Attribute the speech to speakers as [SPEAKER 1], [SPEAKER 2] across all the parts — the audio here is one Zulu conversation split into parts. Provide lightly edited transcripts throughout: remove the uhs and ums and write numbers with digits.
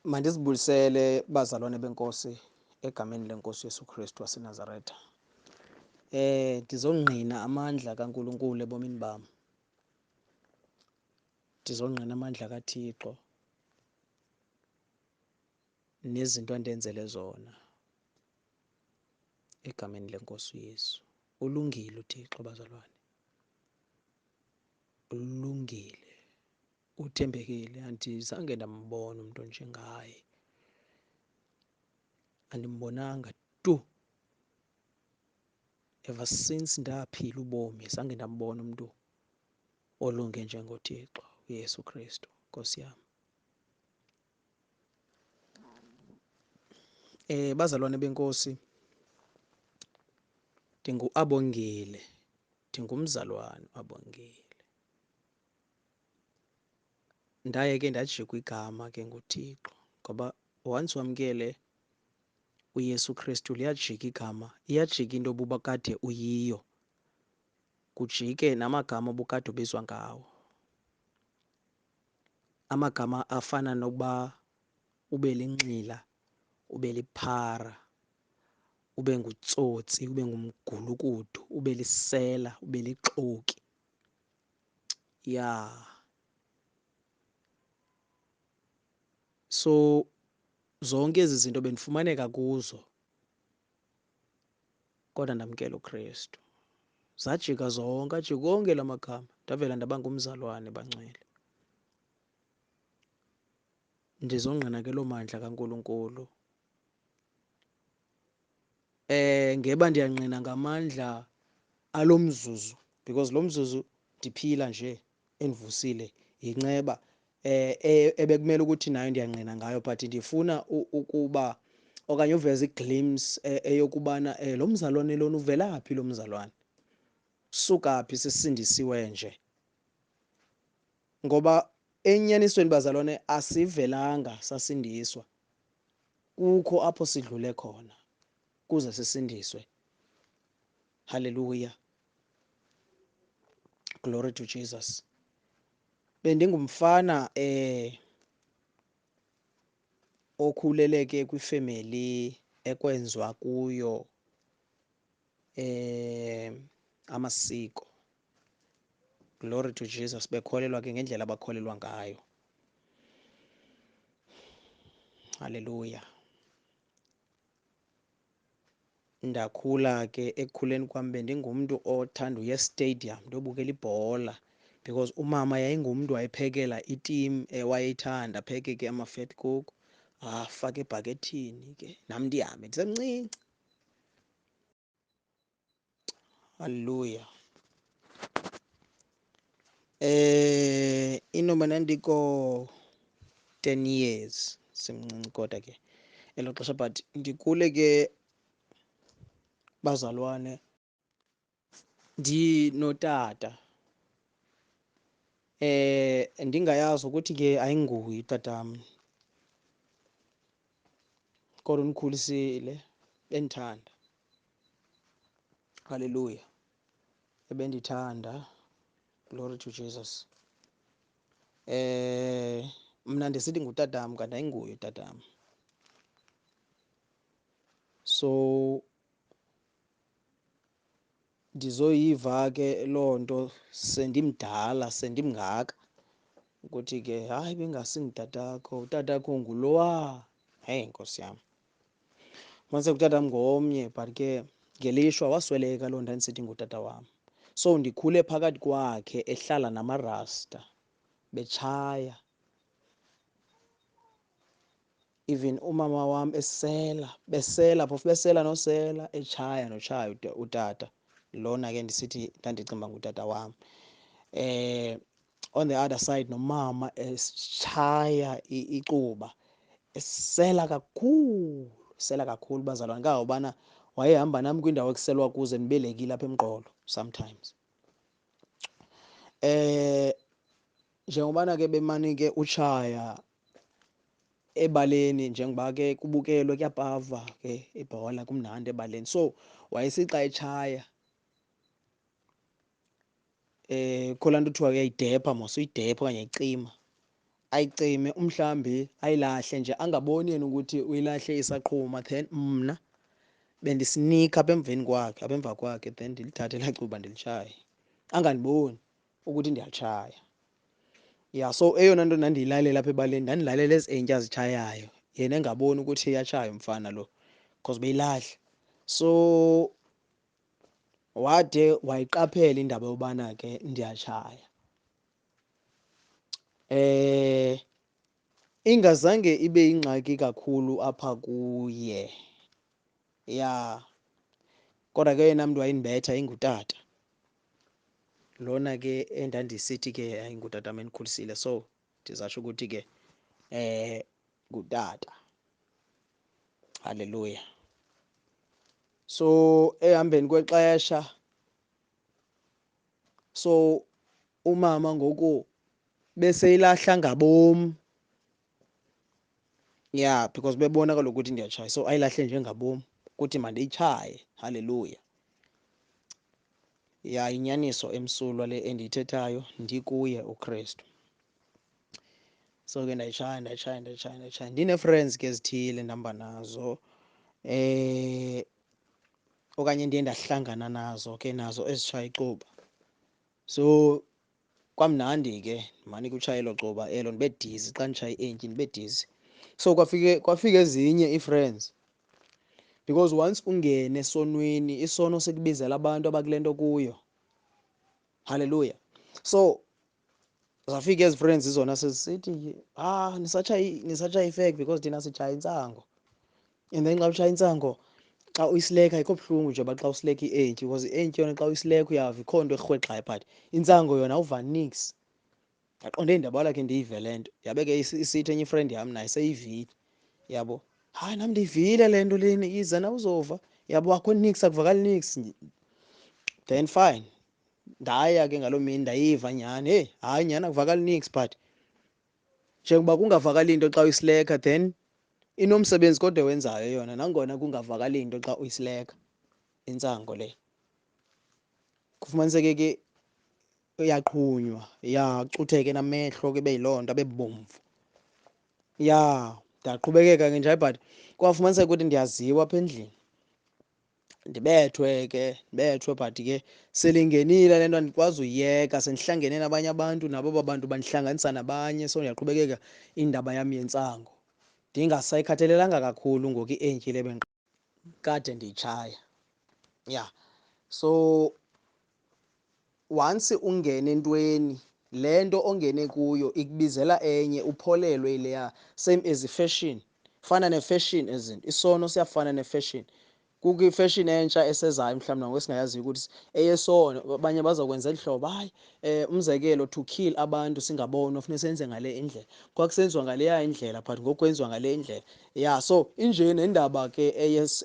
[SPEAKER 1] Mandisibulisele bazalwane benkosi egameni lenkosi Yesu Kristu waseNazaretha. Ndizongqina amandla kaNkulunkulu ebomini bami. Ndizongqina amandla kaThixo nezinto andenzele zona egameni lenkosi Yesu. Ulungile uThixo bazalwane. Ulungile. Uthembekile. Andizange ndambona umuntu onjengaye. Andimbonanga tu. Ever since ndaphila ubomi zange ndambona umuntu olunge njengoThixo uYesu Kristu Nkosi yami. Bazalwane benkosi, Abongile, ndingumzalwane Abongile. Ndaye ke ndajikwa igama ke nguThixo ngoba once wamkele uYesu Kristu liyajika igama, iyajika into obuba kade uyiyo, kujike namagama obukade ubizwa ngawo. Amagama afana nokuba ube linxila, ube liphara, ube ngutsotsi, ube ngumgulukudu, ube lisela, ube lixoki. So zonke ezi zinto bendifumaneka kuzo kodwa ndamkela uKristu. Zajika zonke, ajika konke la magama, ndavela ndaba ngumzalwane bangcwele. Ndizongqina ke loo mandla kaNkulunkulu. Ngeba ndiyangqina ngamandla alo mzuzu because lo mzuzu ndiphila nje endivusile yinceba ebekumele ukuthi nayo ndiyangqina ngayo, but ndifuna ukuba okanye uveza iglimpse eyokubana lo mzalwane lona uvela phi lo mzalwane, suka phi sisindisiwe nje. Ngoba enyanisweni bazalwane asivelanga sasindiswa, kukho apho sidlule khona kuze sisindiswe. Hallelujah, glory to Jesus. Bendingumfana okhuleleke kwifemeli ekwenziwa kuyo amasiko. Glory to Jesus. Bekholelwa ke ngendlela abakholelwa ngayo. Hallelujah. Ndakhula ke ekukhuleni kwam bendingumntu othanda uya estadium ndobukela ibhola because umama yayingumntu wayephekela itimu ewayeyithanda, apheke ke ama-vetkoek, afake ebhakethini ke nam ndihambe ndisemncinci. Hallelujah. Inoba ndandiko 10 years semncinci kodwa ke elo xesha, but ndikhule ke bazalwane ndinotata ndingayazi ukuthi ke ayinguye utatam kodwa undikhulisile, bendithanda. Hallelujah. Ebendithanda. Glory to Jesus. Mna ndisithi ngutatam kanti ayinguye utatam. So ndizoyiva ke loo nto sendimdala, sendimngaka, ukuthi ke hayi bengasingutatakho, utatakho ngulowa. Heyi Nkosi yam. Mase utatam ngomnye, but ke ngelishwa wasweleka loo ndandisithi ngutata wam. So ndikhule phakathi kwakhe ehlala namarasta betshaya. Even umama wam besela phofu besela nosela, etshaya notshaya utata lona ke ndisithi ndandicimba ngutata wam. On the other side nomama etshaya icuba, esela kakhulu, sela kakhulu bazalwane, kangobana wayehamba nam kwindawo ekuselwa kuze ndibelekile apha emqolo sometimes. Njengobana ke bemane ke utshaya ebaleni, njengoba ke kubukelwe kuyapava ke ibhola, kumnandi ebaleni. So wayesixa etshaya kho laa nto kuthiwa uyayidepha mos, uyidepha okanye uyayicima, ayicime umhlambi ayilahle nje angaboni yena ukuthi uyilahle isaqhuma, then mna bendisinika apha emva kwakhe then ndilithathe lacuba ndilitshaye, angandiboni ukuthi ndiyalitshaya. So eyona nto ndandiyilalela apha ebaleni ndandilalela ezi entya zitshayayo, yena engaboni ukuthi iyatshaya umfana lo because beyilahle. So wade wayiqaphela indaba yobana ke ndiyatshaya. Ingazange ibe yingxaki kakhulu apha kuye, kodwa ke yena mntu wayendibetha ingutata lona ke endandisithi ke ayingutata endikhulisile, so ndizatsho ukuthi ke ngutata. Haleluya. So ehambeni kwexesha, so umama ngoku beseyilahla ngabom, because bebona kaloku ukuthi ndiyatshaya, so ayilahle nje ngabom ukuthi mandiyitshaye. Haleluya. Yinyaniso emsulwa le endiyithethayo, ndikuye uKristu. So ke ndayitshaya. Ndine-friends ke ezithile ndihamba nazo, okanye ndiye ndahlangana nazo ke nazo ezitshaya icuba. So kwamnandi ke ndimane kutshaya elo cuba elo, ndibe dizi xa nditshaya ientyi, ndibe dizi. So kwafika ezinye ii-friends, because once ungene esonweni, isono sikubizela abantu abakule nto kuyo. Haleluya. So zafika ezi friends zona sezisithi nisatshaya ifake because thina sitshaya intsango. And then xa utshaya intsango, xa uyisileka ayikho buhlungu njengoba xa usileka ientyi, because ientyi yona xa uyisileka uyava ikho nto erhwexayo, but intsango yona awuva nix. Ndaqonde ndiyabala ke ndiyive le nto, yabe ke isithi enye ifriend yam naye seyivile, yabo. Hayi nam ndiyivile le nto leni, yiza na uzova, yabo akho nix, akuvakali nix. Then fine, ndaya ke ngaloo mini ndayiva nyhani, hayi nyhani akuvakali nix, but njengoba kungavakali nto xa uyisileka, then inomsebenzi kodwa ewenzayo yona nangona kungavakali nto xa uyisileka intsango le. Kufumaniseke ke iyaqhunywa, yacutheke namehlo ke beyiloo nto abebomvu. Ndaqhubekeka ke njalo, but kwafumaniseka ukuthi ndiyaziwa apha endlini, ndibethwe but ke selingenile le nto andikwazi uyiyeka, sendihlangene nabanye abantu, nabo aba bantu bandihlanganisa nabanye. So ndiyaqhubekeka indaba yam yentsango, ndingasayikhathalelanga kakhulu ngoku ientyi le kade ndiyitshaya. So once ungena entweni, le nto ongene kuyo ikubizela enye, upholelwe yileya, same as ifashion. Fana nefashion ezinto, isono siyafana nefashion. Kukho ifashion entsha esezayo mhlawumbi nangoku esingayaziyo ukuthi eyesono, abanye bazawukwenza eli hlobo, hayi umzekelo to kill abantu singabonwa funeka senze ngale indlela, kwakusenziwa ngaleya indlela but ngoku kwenziwa ngale indlela. So inje nendaba ke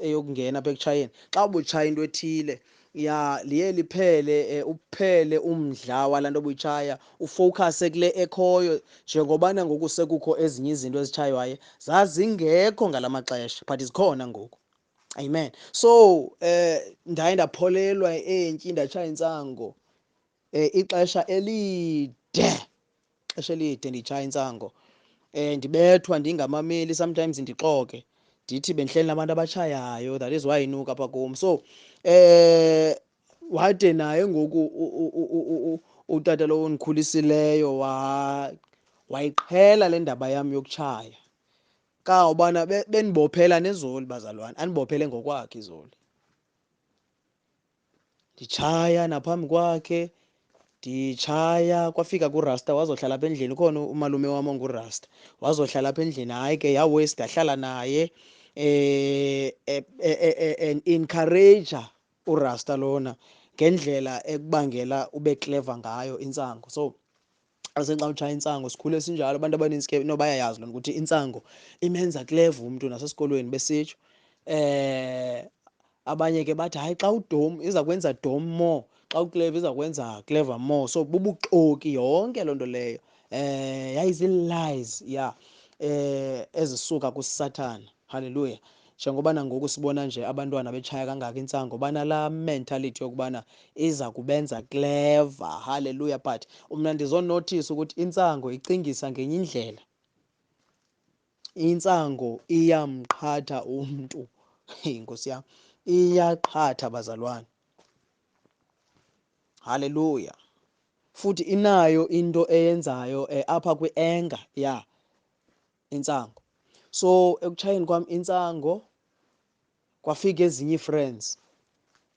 [SPEAKER 1] eyokungena apha ekutshayeni. Xa ubutshaya into ethile, liye liphele, uphele umdla walaa nto obuyitshaya, ufowukhase kule ekhoyo, njengobana ngoku sekukho ezinye izinto ezitshaywayo zazingekho ngala maxesha but zikhona ngoku. Amen. So ndaye ndapholelwa ientyi, ndatshaya intsango ixesha elide nditshaya intsango. Ndibethwa ndingamameli, sometimes ndixoke ndithi bendihleli nabantu abatshayayo, that is why inuka apha kum. So wade naye ngoku utata lo ondikhulisileyo wayiqhela le ndaba yam yokutshaya, kangobana bendibophela nezoli bazalwane, andibophele ngokwakhe izoli. Nditshaya naphambi kwakhe, nditshaya kwafika kurasta wazohlala apha endlini. Ukhona umalume wam ongurasta, wazohlala apha endlini. Hayi ke yawesi, ndahlala naye encourager urasta lona ngendlela ekubangela ube clever ngayo intsango. So xa utshaya intsango sikhule sinjalo, abantu abanintsi ke bayayazi lona ukuthi intsango imenza clever umntu, nasesikolweni besitsho. Abanye ke bathi hayi xa udom iza kwenza dom more, xa uclever iza kwenza clever more. So bubuxoki yonke loo nto leyo, yayizii-lies ezisuka kuSathane. Haleluya. njengoba nangoku sibona nje abantwana betshaya kangaka intsango banalaa mentality yokubana iza kubenza clever. Haleluya. But mna ndizonothisa ukuthi intsango icingisa ngenye indlela. Intsango iyamqhatha umntu. Nkosi yam, iyaqhatha bazalwane. Haleluya. Futhi inayo into eyenzayo apha kwi-anger intsango. So ekutshayeni kwam intsango kwafika ezinye ii-friends,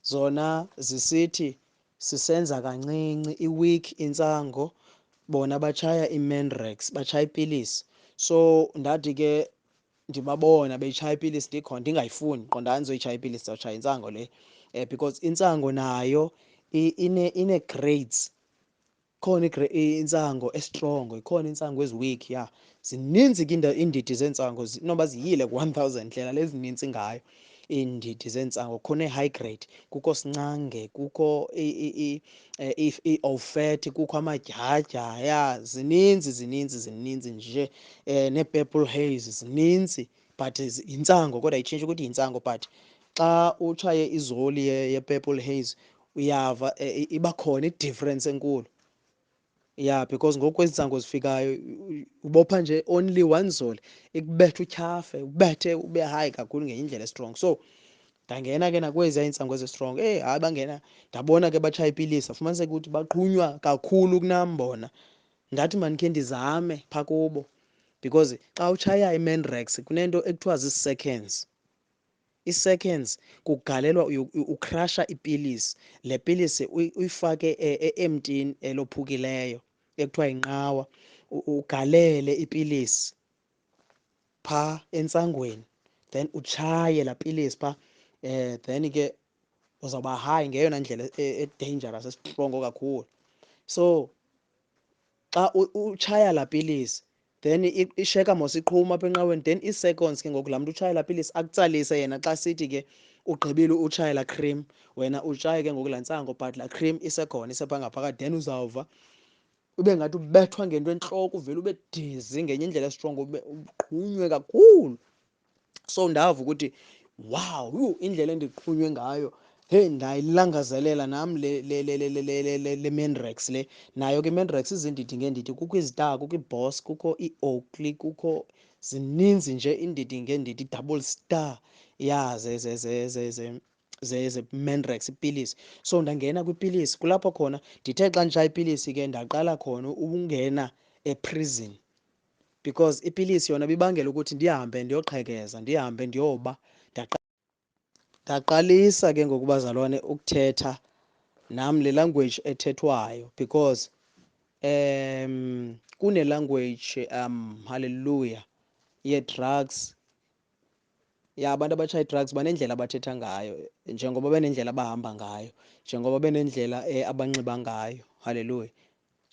[SPEAKER 1] zona zisithi sisenza kancinci i-week intsango, bona batshaya i-Mandrax, batshaya ipilisi. So ndathi ke ndibabona beyitshaya ipilisi ndikhona ndingayifuni, qondani ndizoyitshaya ipilisi, ndizawutshaya intsango le. Because intsango nayo ine-grades. Khona intsango estrong, ikhona intsango eziweak. Zininzi ke iindidi zeentsango, noba ziyile ku-1000 ndlela lezi zinintsi ngayo iindidi zeentsango. Khona i-high grade, kukho sincange, kukho i-ofet, kukho amadyadya. Zininzi nje. Nee-purple haze zininzi, but yintsango, kodwa ayitshintshi ukuthi yintsango. But xa utshaye izoli ye-purple haze uyava iba khona i-difference enkulu. Because ngoku kwezi ntsango zifikayo ubopha nje only one zoli, ikubethe utyhafe, ubethe ube high kakhulu ngenye indlela estrong. So ndangena ke nakweziya iintsango ezistrong. Hayi bangena, ndabona ke batshaya ipilisi, afumaniseke ukuthi baqhunywa kakhulu kunam bona. Ndathi mandikhe ndizame phaa kubo, because xa utshaya i-Mandrax kunento ekuthiwa zii-seconds. Ii-seconds kugalelwa ukrasha ipilisi. Le pilisi uyifake emntini elophukileyo ekuthiwa yinqawa, ugalele ipilisi phaa entsangweni, then utshaye laa pilisi phaa. Then ke uzawuba high ngeyona ndlela e-dangerous, estrongo kakhulu. So xa utshaya laa pilisi, then isheka mos iqhuma apha enqaweni, then ii-seconds ke ngoku laa mntu utshaya laa pilisi akutsalise yena xa sithi ke ugqibile utshaya laa cream, wena utshaye ke ngoku laa ntsango, but laa cream isekhona, isepha ngaphakathi. Then uzawuva ube ngathi ubethwa ngento entloko, uvele ube dizi ngenye indlela estrong, uqhunywe kakhulu. So ndava ukuthi wow, indlela endiqhunywe ngayo, heyi, ndayilangazelela nam le Mandrax le. Nayo ke iMandrax izindidi ngeendidi, kukho iZtar, kukho iBoss, kukho iOakley, kukho zininzi nje iindidi ngeendidi, double star ze-Mandrax ipilisi. So ndangena kwipilisi, kulapho khona ndithe xa nditshaya ipilisi ke ndaqala khona ukungena eprison, because ipilisi yona bibangela ukuthi ndihambe ndiyoqhekeza, ndihambe ndiyoba. Ndaqalisa ke ngoku bazalwane ukuthetha nam le language ethethwayo, because kune-language haleluya ye-drugs. Abantu abatshaya i-drugs banendlela abathetha ngayo, njengoba benendlela abahamba ngayo, njengoba benendlela abanxiba ngayo. Haleluya.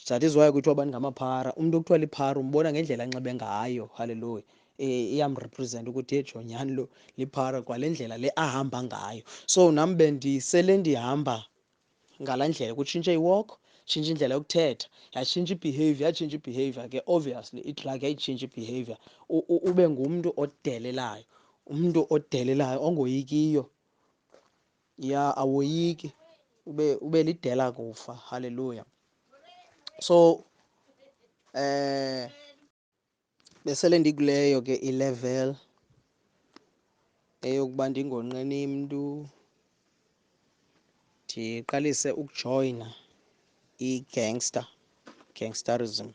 [SPEAKER 1] That is why kuthiwa abantu ngamaphara. Umntu okuthiwa liphara umbona ngendlela anxibe ngayo. Haleluya. Iyamrepresenta ukuthi ejonyani lo liphara kwale ndlela le ahamba ngayo. So nam bendisele ndihamba ngalaa ndlela, kutshintshe iwalk, tshintshe indlela yokuthetha, yatshintsha ibehavior, yatshintsha ibehavior ke. Obviously idrug yayitshintsha ibehavior, ube ngumntu odelelayo, umntu odelelayo ongoyikiyo. Awoyiki, ube lidela kufa. Haleluya. So besele ndikuleyo ke i-level eyokuba ndingonqeni mntu, ndiqalise ukujoyina gangsterism.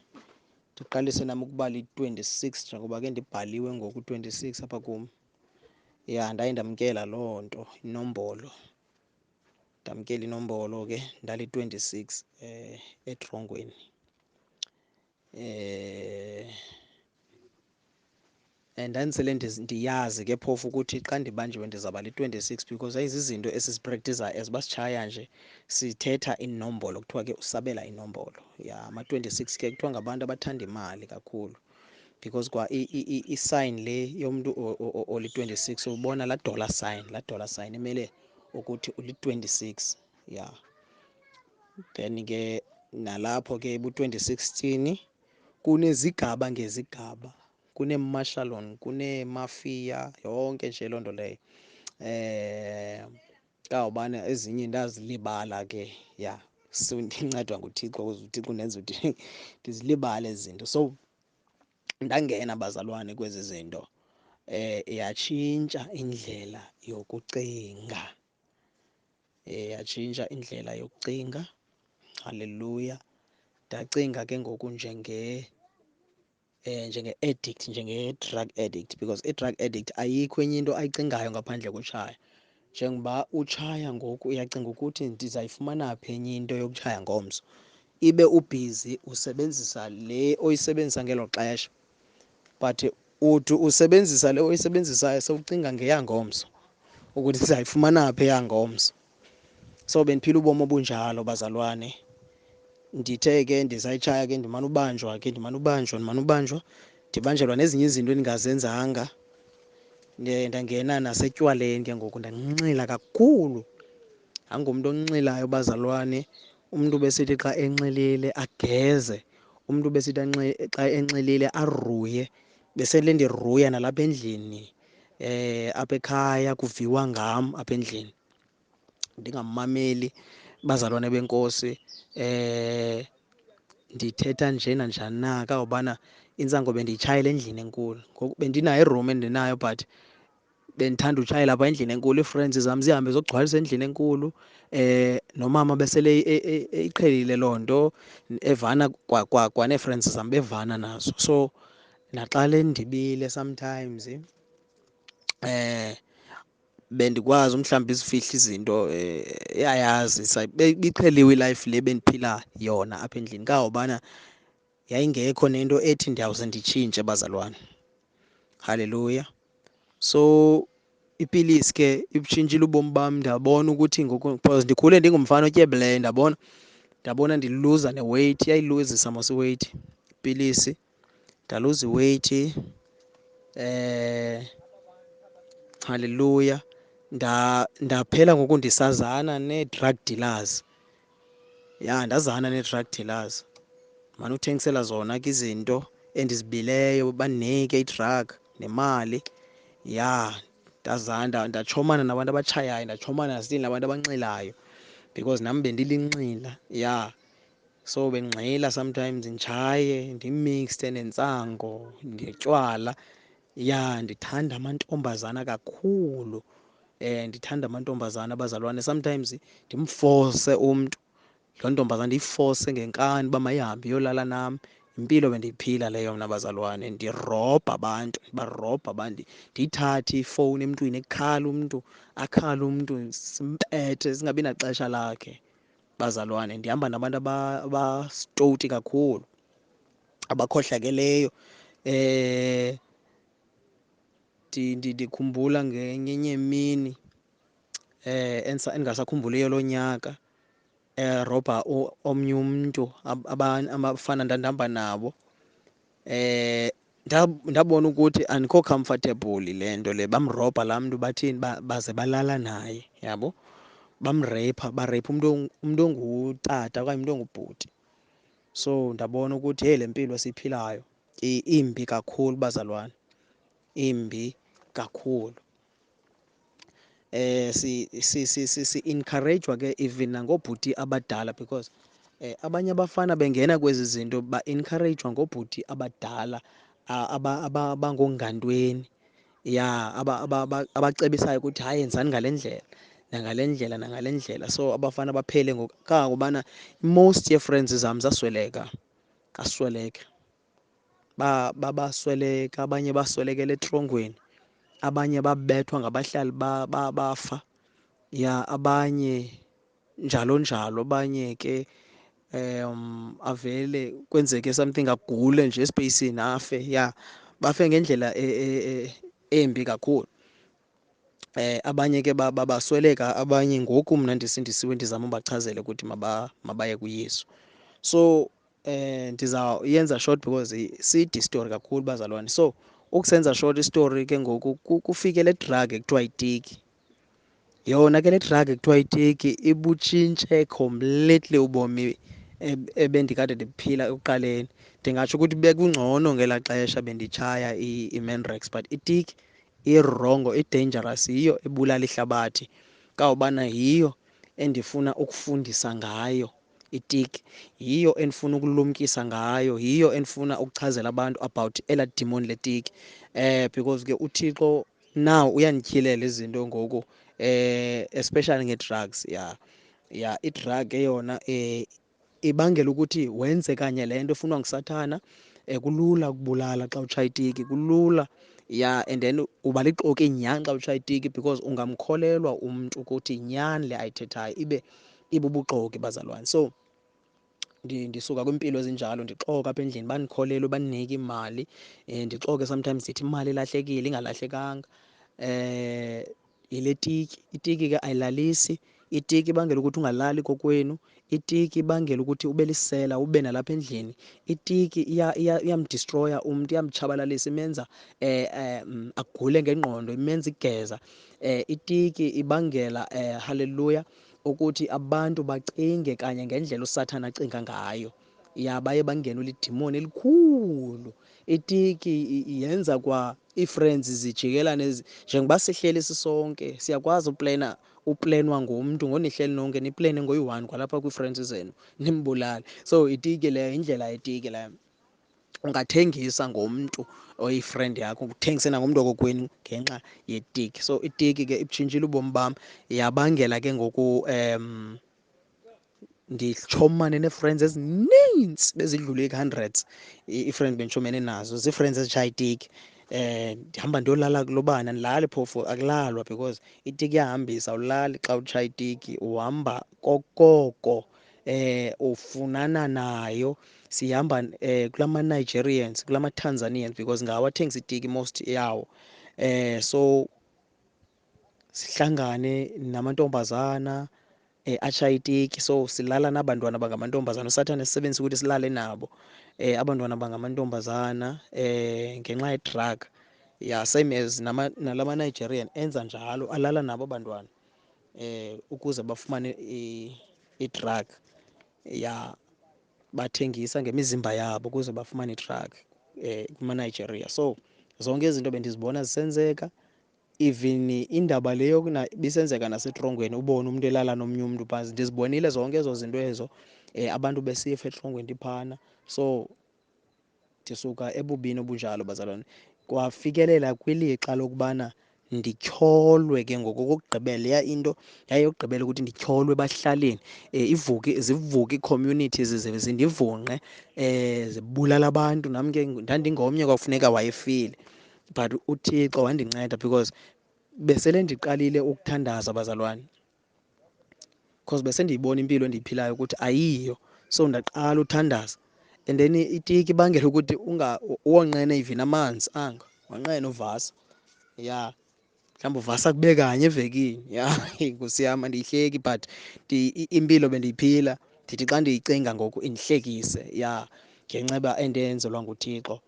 [SPEAKER 1] Ndiqalise nam ukuba li-26 njengoba ke ndibhaliwe ngoku 26 apha kum. Ndaye ndamkela loo nto, inombolo. Ndamkela inombolo ke ndali-26 etrongweni. Ndandisele ndiyazi ke phofu ukuthi xa ndibanjiwe ndizawuba li-26, because yayizizinto esiziprekthizayo as basitshaya nje, sithetha inombolo, kuthiwa ke usabela inombolo. Ama-26 ke kuthiwa ngabantu abathanda imali kakhulu, because kwa i-sign le yomntu oli-26 ubona laa dollar sign imele ukuthi uli-26. Then ke nalapho ke bu-2016 kunezigaba ngezigaba. kuneemashalon, kuneemafia, yonke nje loo nto leyo. Kawubana ezinye ndazilibala ke, ya so ndincedwa nguThixo, uThixo undenza ukuthi ndizilibale izinto. So ndangena bazalwane kwezi zinto, yatshintsha indlela yokucinga, yatshintsha indlela yokucinga. Haleluya. Ndacinga ke ngoku njenge-addict, njenge-drug addict, because i-drug addict ayikho enye into ayicingayo ngaphandle kotshaya. Njengoba utshaya ngoku uyacinga ukuthi ndizayifumana phi enye into yokutshaya ngomso, ibe ubhizi usebenzisa le oyisebenzisa ngelo xesha, but uthi usebenzisa le oyisebenzisayo sewucinga ngeyangomso ukuthi ndizayifumana phi eyangomso. So bendiphila ubomi obunjalo bazalwane. Ndithe ke ndisayitshaya ke ndimane ubanjwa ndibanjelwa nezinye izinto endingazenzanga. Ndangena nasetywaleni ke ngoku, ndanxila kakhulu. Angumntu onxilayo bazalwane. Umntu besithi xa enxilile ageze, umntu besithi xa enxilile aruye. Besele ndiruya nalapha endlini, apha ekhaya kuviwa ngam apha endlini, ndingammameli bazalwane benkosi. Ndithetha nje nanjani na, kawubana intsango bendiyitshayela endlini enkulu. Ngoku bendinayo iroom endinayo, but bendithanda utshayela apha endlini enkulu. Ii-friends zam zihambe zokugcwalisa endlini enkulu. Nomama besele eyiqhelile loo nto, evana kwanee-friends zam bevana nazo. So naxa le ndibile sometimes bendikwazi mhlawumbi izifihla izinto, yayazi ibiqheliwe ilife le bendiphila yona apha endlini. Kawubana yayingekho nento ethi ndiyawuze nditshintshe bazalwane. Haleluya. So ipilisi ke ibutshintshile ubomi bam. Ndabona ukuthi ngoku, because ndikhule ndingumfana otyebileyo, ndabona ndiluza ne-weight. Yayiluzisa mos i-weight ipilisi, ndaluza i-weight. Haleluya. Ndaphela ngoku ndisazana nee-drug dealers. Ya, ndazana nee-drug dealers. Mane uthengisela zona ke izinto endizibileyo, bandinike i-drug nemali. Ya, ndazana ndatshomana nabantu abatshayayo, ndatshomana nabantu abanxilayo, because nam bendilinxila. Ya, so bengxila sometimes nditshaye, ndimixte nentsango, nditywala. Ya, ndithanda amantombazana kakhulu. Ndithanda amantombazana bazalwane. Sometimes ndimfose umntu, loo ntombazana ndiyifose ngenkani uba mayihambe iyolala nam. Impilo bendiyiphila leyo mna bazalwane. Ndirobha abantu, ndibarobha abantu, ndiyithathe ifowuni emntwini, ekhala umntu, akhale umntu, simpethe singabi naxesha lakhe bazalwane. Ndihamba nabantu abastowuti kakhulu, abakhohlakeleyo. Ndikhumbula ngenye imini endingasakhumbhuliyo loo nyaka, robha omnye umntu, abafana ndandihamba nabo. Ndabona ukuthi andikho comfortable le nto le. Bamrobha laa mntu, bathini, baze balala naye, yabo. Bamreyipha, bareyipha umntu ongutata okanye umntu ongubhuti. So ndabona ukuthi heyi, le mpilo esiyiphilayo imbi kakhulu bazalwane, imbi kakhulu. Si-encouragwa ke even nangoobhuti abadala, because abanye abafana bengena kwezi zinto ba-encouragwa ngoobhuti abadala abangongantweni. Ya, abacebisayo ukuthi hayi, yenzani ngale ndlela nangale ndlela nangale ndlela. So abafana baphele kangangobana most yee-friends zam zasweleka, asweleka. Babasweleka, abanye baswelekela etrongweni, abanye babethwa ngabahlali bafa. Ya, abanye njalo njalo. Abanye ke avele kwenzeke something, agule nje espeyisini afe. Ya, bafe ngendlela embi kakhulu. Abanye ke basweleka, abanye ngoku mna ndisindisiwe ndizama ubachazela ukuthi mabaye kuYesu. So ndizawuyenza short because side istory kakhulu bazalwane. So ukusenza short istory ke ngoku, kufike le drug ekuthiwa yitiki. Yona ke le drug ekuthiwa yitiki ibutshintshe completely ubomi ebendikade ndiphila ekuqaleni. Ndingatsho ukuthi bekungcono ngelaa xesha benditshaya i-Mandrax, but itiki irongo, i-dangerous, yiyo ebulala ihlabathi. Kawubana yiyo endifuna ukufundisa ngayo itiki, yiyo endifuna ukulumkisa ngayo, yiyo endifuna ukuchazela abantu about elaa demon letiki. Because ke uThixo now uyandityhilela izinto ngoku, especially nge-drugs. I-drug eyona ibangela ukuthi wenze kanye le nto efunwa nguSathana. Kulula ukubulala xa utshaya itiki, kulula. And then uba lixoki nyhani xa utshaya itiki, because ungamkholelwa umntu ukuthi nyhani le ayithethayo ibe ibubuxoki, bazalwane. So ndisuka kwimpilo ezinjalo, ndixoka apha endlini bandikholelwe, bandinike imali. Ndixoke sometimes ndithi imali ilahlekile, ingalahlekanga. Yile tiki, itiki ke ayilalisi. Itiki ibangela ukuthi ungalali kokwenu. Itiki ibangela ukuthi ube lisela, ube nalapha endlini. Itiki iyamdistroya umntu, iyamtshabalalisa, imenza agule ngengqondo, imenza igeza. Itiki ibangela haleluya ukuthi abantu bacinge kanye ngendlela uSathana acinga ngayo. Baye bangenwe lidimoni elikhulu. Itiki yenza kwa ii-friends zijikelane, njengoba sihleli sisonke siyakwazi uplenwa ngumntu ngonihleli nonke, niplene ngoyi-one kwalapha kwii-friends zenu, nimbulale. So itiki leyo, indlela yetiki leyo. Ungathengisa ngomntu oyi-friend yakho, uthengise nangomntu okokwenu ngenxa yetiki. So itiki ke ibutshintshile ubomi bam, yabangela ke ngoku nditshomane nee-friends ezinintsi bezidlule i-hundreds. Ii-friends benditshomene nazo zii-friends ezitshaya itiki. Ndihamba ndiyolala kulobana, ndilali phofu, akulalwa because itiki iyahambisa. Awulali xa utshaya itiki, uhamba kokoko. Ufunana nayo. Sihamba kulama-Nigerians, kulama-Tanzanians, because ngawo athengisa itiki most yawo. So sihlangane namantombazana atshaya itiki. So silala nabantwana bangamantombazana, uSathane esisebenzisa ukuthi silale nabo abantwana bangamantombazana ngenxa ye-drug. Same as nalama Nigerian enza njalo, alala nabo abantwana ukuze bafumane i-drug. Bathengisa ngemizimba yabo ukuze bafumane i-drug kuma-Nigeria. So zonke izinto bendizibona zisenzeka. Even indaba leyo bisenzeka nasetrongweni, ubone umuntu elala nomnye umntu phaa. Ndizibonile zonke ezo zinto ezo, abantu besifa etrongweni ndiphana. So ndisuka ebubini obunjalo, bazalwane, kwafikelela kwilixa lokubana ndityholwe ke ngoku. Okokugqibela, leya into yayiyokugqibela ukuthi ndityholwe ebahlaleni. Zivuke ii-communities zindivungqe, zibulala abantu. Nam ke ndandingomnye kwakufuneka wayefile, but uThixo wandinceda because besele ndiqalile ukuthandaza, bazalwane, because besendiyibona impilo endiyiphilayo ukuthi ayiyo. So ndaqala uthandaza. And then itiki ibangela ukuthi uwonqene even amanzi anga, wanqena uvasa. Mhlawumbi uvasa kube kanye evekini. Nkosi yam, andiyihleki, but impilo bendiyiphila. Ndithi xa ndiyicinga ngoku indihlekise, ngenceba endenzelwa nguThixo.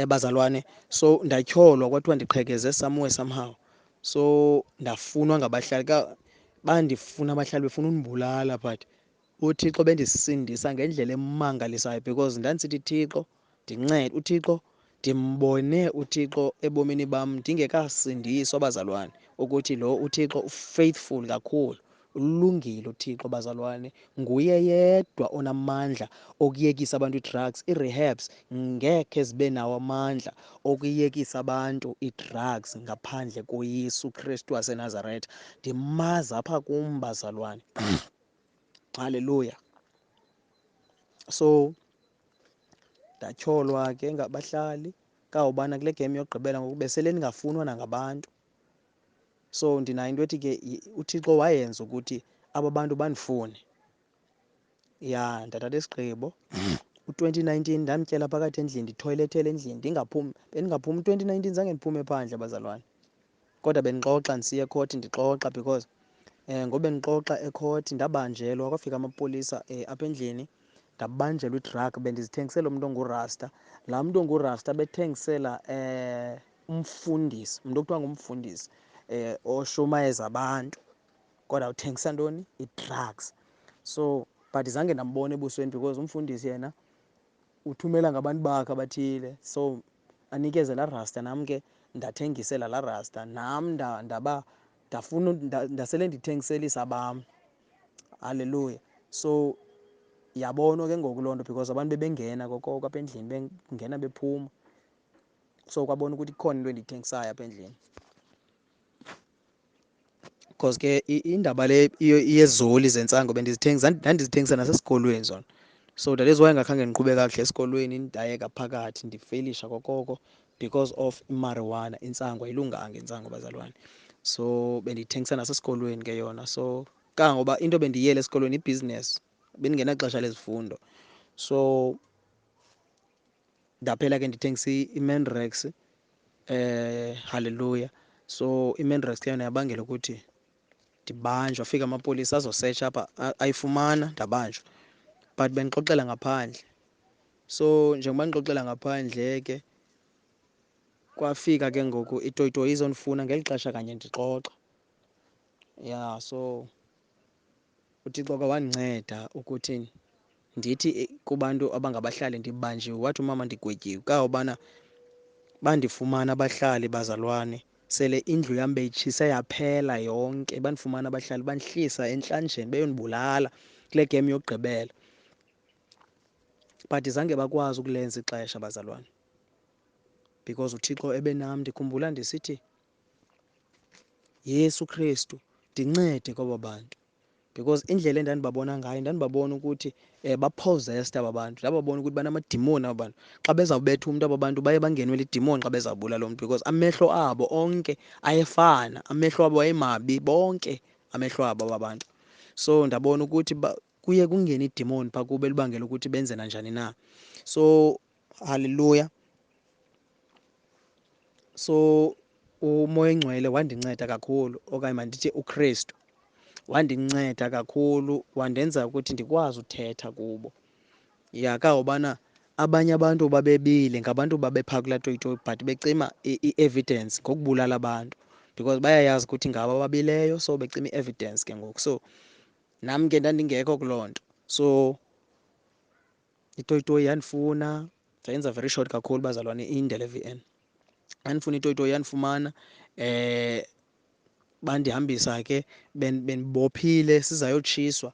[SPEAKER 1] Bazalwane, so ndatyholwa, kwathiwa ndiqhekeze somewhere somehow. So ndafunwa ngabahlali, bandifuna abahlali, befuna undibulala, but uThixo bendisindisa ngendlela emangalisayo, because ndandisithi Thixo ndincede. uThixo ndimbone uThixo ebomini bam ndingekasindiswa, bazalwane, ukuthi lo uThixo u-faithful kakhulu. Ulungile uThixo, bazalwane. Nguye yedwa onamandla okuyekisa abantu ii-drugs. Ii-rehabs ngekhe zibe nawo amandla okuyekisa abantu ii-drugs ngaphandle koYesu Kristu waseNazaretha. Ndimazi apha kum, bazalwane. Haleluya. So ndatyholwa ke ngabahlali. Kawubana kule game yokugqibela ngoku besele ndingafunwa nangabantu. So ndinayo into ethi ke uThixo wayenza ukuthi aba bantu bandifune. Ndathatha isigqibo. U-2019 ndamtyela phakathi endlini, ndithoyilethele endlini, ndingaphumi. Bendingaphumi 2019, zange ndiphume phandle, bazalwane. Kodwa bendixoxa ndisiya ekhothi, ndixoxa because ngoba ndixoxa ekhothi ndabanjelwa. Kwafika amapolisa apha endlini, ndabanjelwa i-drug. Bendizithengisela umntu ongurasta. Laa mntu ongurasta bethengisela umfundisi, umntu okuthiwa ngumfundisi, oshumayeza abantu, kodwa uthengisa ntoni? I-drugs. So but zange ndambona ebusweni because umfundisi yena uthumela ngabantu bakhe abathile, so anikeze laa rasta, nam ke ndathengisela laa rasta, nam ndafuna ndasele ndithengiselisa bam. Haleluya. So yabonwa ke ngoku loo nto because abantu bebengena kokoko apha endlini, bengena bephuma, so kwabona ukuthi kukhona into endiyithengisayo apha endlini. Because ke indaba le yezoli zentsango ndandizithengisa nasesikolweni zona, so that is why ngakhange ndiqhube kakuhle esikolweni, ndayeka phakathi ndifeyilisha kokoko because of imarijuana. Intsango ayilunganga intsango, bazalwane. So bendiyithengisa nasesikolweni ke yona. So kangoba into bendiyiyele esikolweni ibhizinesi, bendingenaxesha lezifundo, so ndaphela ke ndithengisa i-Mandrax. Haleluya. So i-Mandrax ke yona yabangela ukuthi ndibanjwa, afika amapolisa azosetsha apha, ayifumana, ndabanjwa. But bendixoxela ngaphandle, so njengoba ndixoxela ngaphandle ke kwafika ke ngoku itoyitoyi izondifuna ngeli xesha kanye ndixoxa. Ya, so uThixo ke wandinceda ukuthi ndithi kubantu abangabahlali ndibanjiwe, wathi umama ndigwetyiwe. Kangobana bandifumana abahlali, bazalwane, sele indlu yam beyitshise yaphela yonke, bandifumana abahlali bandihlisa entlanjeni beyondibulala kule game yokugqibela. But zange bakwazi ukulenza ixesha, bazalwane, because uThixo ebenam. Ndikhumbula ndisithi, Yesu Kristu ndincede kwaba bantu, because indlela endandibabona ngayo, ndandibabona ukuthi ba-possessed aba bantu. Ndababona ukuthi banamadimoni aba bantu. Xa bezawubetha umntu aba bantu baye bangenwe lidimoni xa bezawubulala lo mntu, because amehlo abo onke ayefana, amehlo abo ayemabi bonke, amehlo abo aba bantu. So ndabona ukuthi kuye kungena idimoni phaa kubo elibangela ukuthi benze nanjani na. So haleluya. So umoya engcwele wandinceda kakhulu, okanye mandithi uKristu wandinceda kakhulu, wandenza ukuthi ndikwazi uthetha kubo. Ya, kangobana abanye abantu babebile, ngabantu babephaa kulaa toyitoyi, but becima i-evidence ngokubulala abantu, because bayayazi ukuthi ngabo ababileyo, so becima i-evidence ke ngoku. So nam ke ndandingekho kuloo nto, so itoyitoyi yandifuna. Ndayenza very short kakhulu, bazalwane, indele VN. Yandifuna itoyitoyi, yandifumana. Bandihambisa ke, bendibophile sizayotshiswa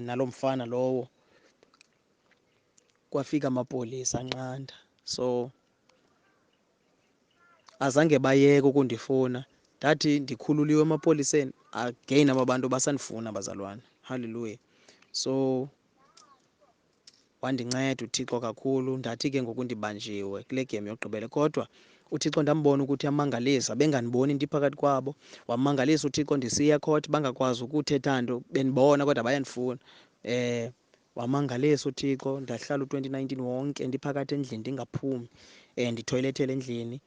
[SPEAKER 1] nalo mfana lowo. Kwafika amapolisa anqanda, so azange bayeke ukundifuna. Ndathi ndikhululiwe emapoliseni, again aba bantu basandifuna, bazalwane. Haleluya. So wandinceda uThixo kakhulu. Ndathi ke ngoku ndibanjiwe kule game yokugqibela, kodwa uThixo ndambona ukuthi amangalisa, bengandiboni ndiphakathi kwabo. Wamangalisa uThixo ndisiya court, bangakwazi ukuthetha nto, bendibona kodwa bayandifuna. Wamangalisa uThixo, ndahlala u-2019 wonke ndiphakathi endlini ndingaphumi, ndithoyilethele endlini.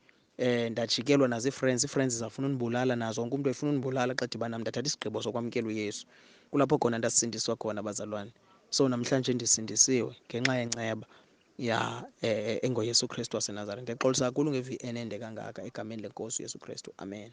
[SPEAKER 1] Ndajikelwa nazii-friends, ii-friends zafuna undibulala nazo, wonke umntu efuna undibulala xa dibana nam. Ndathatha isigqibo sokwamkela uYesu. Kulapho khona ndasindiswa khona, bazalwane. So namhlanje ndisindisiwe ngenxa yenceba engoYesu Kristu waseNazarete. Ndiyaxolisa kakhulu nge-VN ende kangaka, egameni lenkosi uYesu Kristu. Amen.